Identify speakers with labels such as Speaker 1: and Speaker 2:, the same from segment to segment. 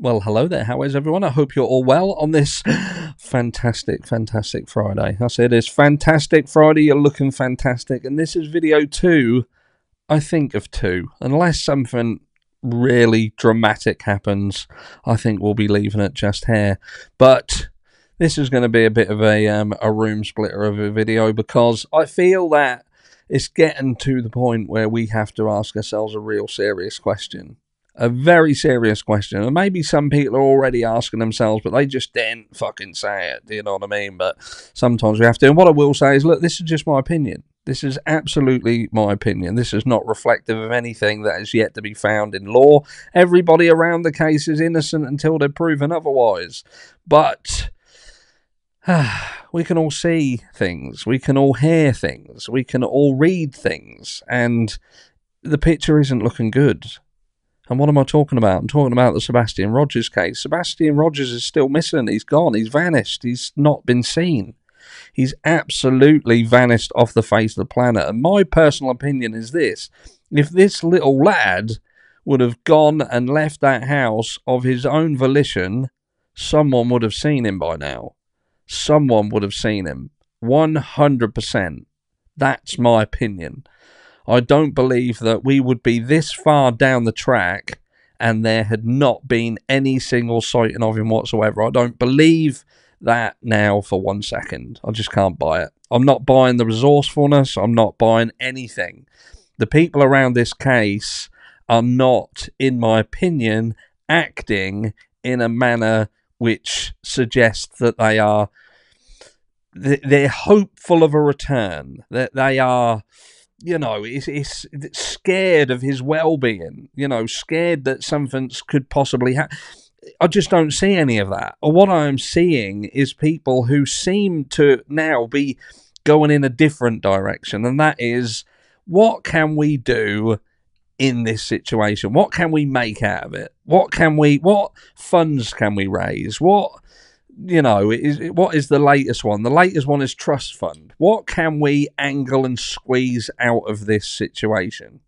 Speaker 1: Well, hello there. How is everyone? I hope you're all well on this fantastic Friday. I say it is fantastic Friday. You're looking fantastic. And this is video 2, I think, of 2. Unless something really dramatic happens, I think we'll be leaving it just here. But this is going to be a bit of a room splitter of a video because I feel that it's getting to the point where we have to ask ourselves a real serious question. A very serious question. And maybe some people are already asking themselves, but they just didn't fucking say it. Do you know what I mean? But sometimes we have to. And what I will say is, look, this is just my opinion. This is absolutely my opinion. This is not reflective of anything that is yet to be found in law. Everybody around the case is innocent until they're proven otherwise. But we can all see things. We can all hear things. We can all read things. And the picture isn't looking good. And what am I talking about? I'm talking about the Sebastian Rogers case. Sebastian Rogers is still missing. He's gone. He's vanished. He's not been seen. He's absolutely vanished off the face of the planet. And my personal opinion is this. If this little lad would have gone and left that house of his own volition, someone would have seen him by now. Someone would have seen him. 100%. That's my opinion. I don't believe that we would be this far down the track and there had not been any single sighting of him whatsoever. I don't believe that now for 1 second. I just can't buy it. I'm not buying the resourcefulness. I'm not buying anything. The people around this case are not, in my opinion, acting in a manner which suggests that they're hopeful of a return, that they are, you know, it's scared of his well-being, you know, scared that something could possibly happen. I just don't see any of that. Or what I'm seeing is people who seem to now be going in a different direction, and that is, what can we do in this situation? What can we make out of it? What funds can we raise? What is the latest one? The latest one is trust fund. What can we angle and squeeze out of this situation?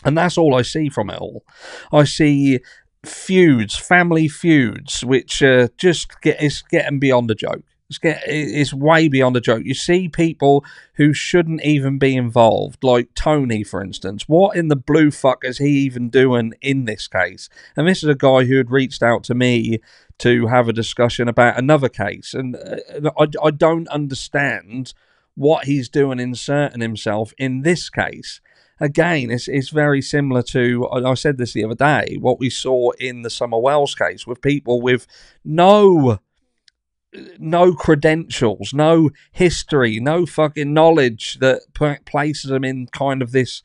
Speaker 1: And that's all I see from it all. I see feuds, family feuds, which it's getting beyond a joke. It's way beyond a joke. You see people who shouldn't even be involved, like Tony, for instance. What in the blue fuck is he even doing in this case? And this is a guy who had reached out to me to have a discussion about another case. And I don't understand what he's doing inserting himself in this case. Again, it's very similar to, I said this the other day, what we saw in the Summer Wells case with people with no credentials, no history, no fucking knowledge that places them in kind of this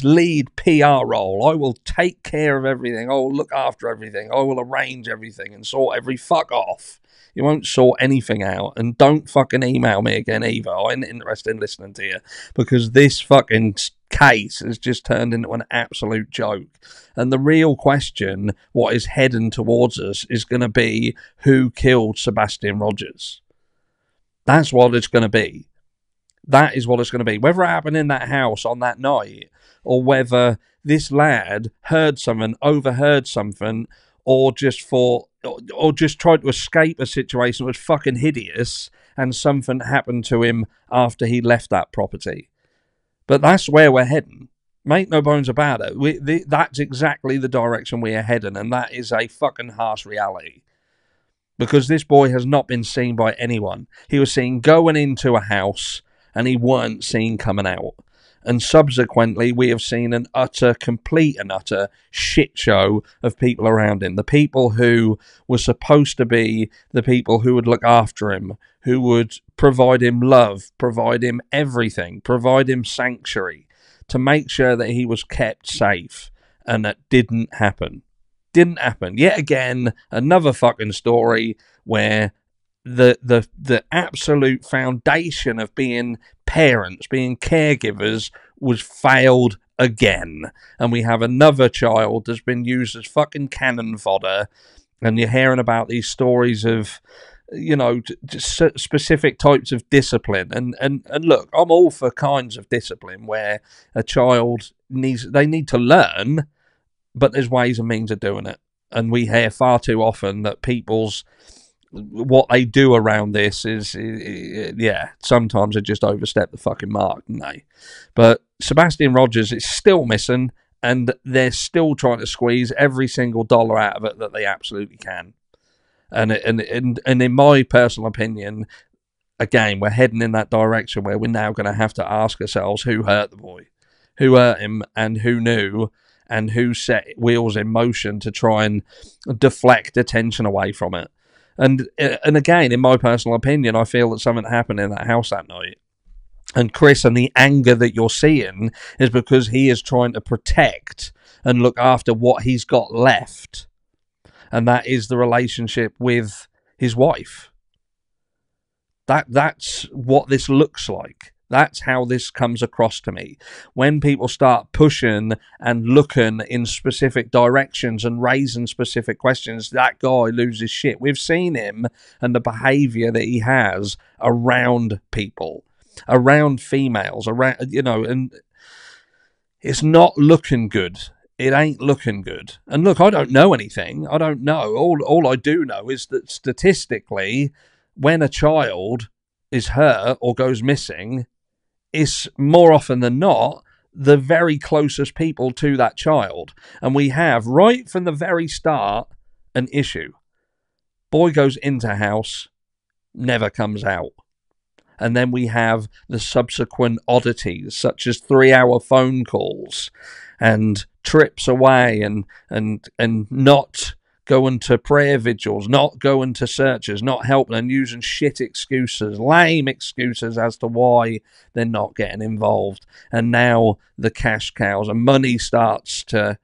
Speaker 1: lead PR role. I will take care of everything. I will look after everything. I will arrange everything and sort every fuck off. You won't sort anything out, and don't fucking email me again either. I ain't interested in listening to you, because this fucking case has just turned into an absolute joke. And the real question, what is heading towards us, is going to be who killed Sebastian Rogers. That's what it's going to be. That is what it's going to be. Whether it happened in that house on that night, or whether this lad heard something, overheard something, or just tried to escape a situation that was fucking hideous, and something happened to him after he left that property. But that's where we're heading. Make no bones about it. That's exactly the direction we are heading, and that is a fucking harsh reality. Because this boy has not been seen by anyone. He was seen going into a house, and he weren't seen coming out. And subsequently, we have seen an complete and utter shit show of people around him. The people who were supposed to be the people who would look after him, who would provide him love, provide him everything, provide him sanctuary, to make sure that he was kept safe. And that didn't happen. Didn't happen. Yet again, another fucking story where the absolute foundation of being parents, being caregivers, was failed again. And we have another child that's been used as fucking cannon fodder. And you're hearing about these stories of, you know, specific types of discipline. And look, I'm all for kinds of discipline where a child need to learn, but there's ways and means of doing it. And we hear far too often that what they do around this is, yeah, sometimes they just overstep the fucking mark, don't they? But Sebastian Rogers is still missing, and they're still trying to squeeze every single dollar out of it that they absolutely can. And in my personal opinion, again, we're heading in that direction where we're now going to have to ask ourselves who hurt the boy, who hurt him, and who knew, and who set wheels in motion to try and deflect attention away from it. And again, in my personal opinion, I feel that something happened in that house that night. And Chris, and the anger that you're seeing is because he is trying to protect and look after what he's got left. And that is the relationship with his wife. That's what this looks like. That's how this comes across to me. When people start pushing and looking in specific directions and raising specific questions, that guy loses shit. We've seen him and the behaviour that he has around people, around females, around, and it's not looking good. It ain't looking good. And look, I don't know anything. I don't know. All I do know is that statistically, when a child is hurt or goes missing, it's more often than not the very closest people to that child. And we have, right from the very start, an issue. Boy goes into house, never comes out. And then we have the subsequent oddities, such as 3-hour phone calls and trips away and not going to prayer vigils, not going to searches, not helping, and using shit excuses, lame excuses as to why they're not getting involved. And now the cash cows and money starts to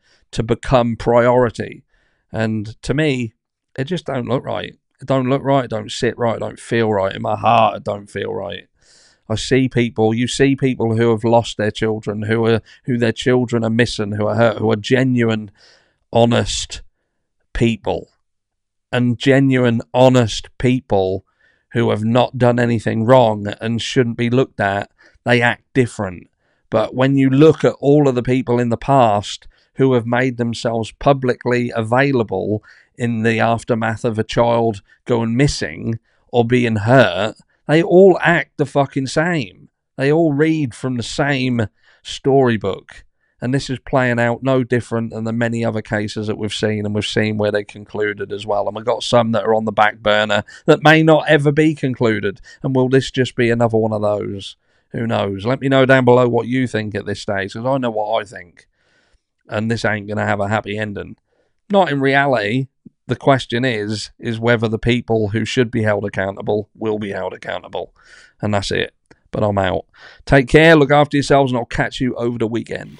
Speaker 1: become priority. And to me, it just don't look right. It don't look right. It don't sit right. It don't feel right. In my heart, it don't feel right. You see people who have lost their children, who their children are missing, who are hurt, who are genuine, honest people, and genuine, honest people who have not done anything wrong and shouldn't be looked at. They act different. But when you look at all of the people in the past who have made themselves publicly available in the aftermath of a child going missing or being hurt, they all act the fucking same. They all read from the same storybook. And this is playing out no different than the many other cases that we've seen, and we've seen where they concluded as well. And we've got some that are on the back burner that may not ever be concluded. And will this just be another one of those? Who knows? Let me know down below what you think at this stage, because I know what I think. And this ain't going to have a happy ending. Not in reality. The question is whether the people who should be held accountable will be held accountable. And that's it. But I'm out. Take care, look after yourselves, and I'll catch you over the weekend.